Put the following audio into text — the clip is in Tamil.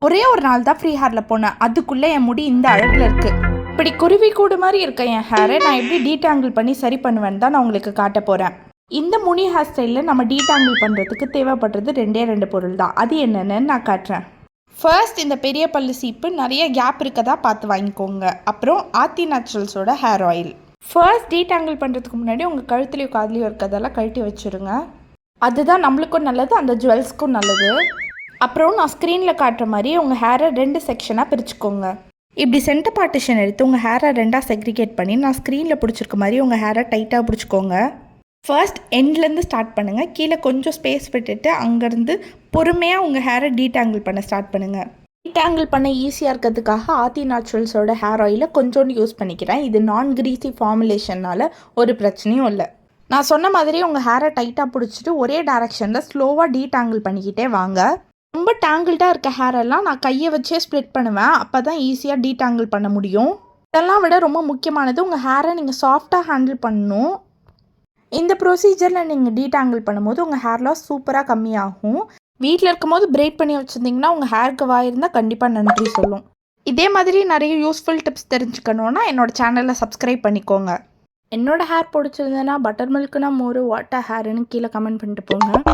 ஒரே ஒரு நாள் தான் ஃப்ரீ ஹேரில் போனேன், அதுக்குள்ளே என் முடி இந்த அழகில் இருக்குது. இப்படி குருவி கூடு மாதிரி இருக்க என் ஹேரை நான் எப்படி டீடாங்கிள் பண்ணி சரி பண்ணுவேன்னு தான் நான் உங்களுக்கு காட்ட போகிறேன். இந்த முனி ஹேர் ஸ்டைலில் நம்ம டீடாங்கிள் பண்ணுறதுக்கு தேவைப்படுறது ரெண்டு பொருள் தான். அது என்னென்னு நான் காட்டுறேன். ஃபர்ஸ்ட், இந்த பெரிய பல்லு சீப்பு நிறைய கேப் இருக்கதா பார்த்து வாங்கிக்கோங்க. அப்புறம் ஆர்த்தி நேச்சுரல்ஸோட ஹேர் ஆயில். ஃபர்ஸ்ட் டீடாங்கிள் பண்ணுறதுக்கு முன்னாடி உங்கள் கழுத்துலையும் காதுலையும் இருக்கிறதெல்லாம் கழட்டி வச்சுருங்க. அதுதான் நம்மளுக்கும் நல்லது, அந்த ஜுவல்ஸ்க்கும் நல்லது. அப்புறம் நான் ஸ்க்ரீனில் காட்டுற மாதிரி உங்கள் ஹேரை 2 செக்ஷனாக பிரிச்சுக்கோங்க. இப்படி சென்டர் பார்ட்டிஷன் எடுத்து உங்கள் ஹேரை 2ஆக செக்ரிகேட் பண்ணி நான் ஸ்க்ரீனில் பிடிச்சிருக்க மாதிரி உங்கள் ஹேரை டைட்டாக பிடிச்சிக்கோங்க. ஃபர்ஸ்ட் எண்ட்லேருந்து ஸ்டார்ட் பண்ணுங்கள். கீழே கொஞ்சம் ஸ்பேஸ் விட்டுட்டு அங்கேருந்து பொறுமையாக உங்கள் ஹேரை டீடாங்கிள் பண்ண ஸ்டார்ட் பண்ணுங்கள். டீடாங்கிள் பண்ண ஈஸியாக இருக்கிறதுக்காக ஆர்த்தி நேச்சுரல்ஸோட ஹேர் ஆயிலை கொஞ்சோண்டு யூஸ் பண்ணிக்கிறேன். இது நான் கிரீஸி ஃபார்முலேஷனால் ஒரு பிரச்சனையும் இல்லை. நான் சொன்ன மாதிரி உங்கள் ஹேரை டைட்டாக பிடிச்சிட்டு ஒரே டைரெக்ஷனில் ஸ்லோவாக டீடாங்கிள் பண்ணிக்கிட்டே வாங்க. ரொம்ப டேங்கிள்டாக இருக்க ஹேரெல்லாம் நான் கையை வச்சே ஸ்ப்ளிட் பண்ணுவேன். அப்போ தான் ஈஸியாக டீடாங்கிள் பண்ண முடியும். இதெல்லாம் விட ரொம்ப முக்கியமானது, உங்கள் ஹேரை நீங்கள் சாஃப்டாக ஹேண்டில் பண்ணணும். இந்த ப்ரொசீஜரில் நீங்கள் டீடாங்கிள் பண்ணும்போது உங்கள் ஹேர் லாஸ் சூப்பராக கம்மியாகும். வீட்டில் இருக்கும்போது பிரைட் பண்ணி வச்சுருந்தீங்கன்னா உங்கள் ஹேருக்கு வாயிருந்தால் கண்டிப்பாக நன்றி சொல்லும். இதே மாதிரி நிறைய யூஸ்ஃபுல் டிப்ஸ் தெரிஞ்சுக்கணுன்னா என்னோடய சேனலை சப்ஸ்கிரைப் பண்ணிக்கோங்க. என்னோடய ஹேர் பிடிச்சிருந்தேன்னா பட்டர் மில்க்குனா மோர் வாட்டர் ஹேருன்னு கீழே கமெண்ட் பண்ணிட்டு போங்க.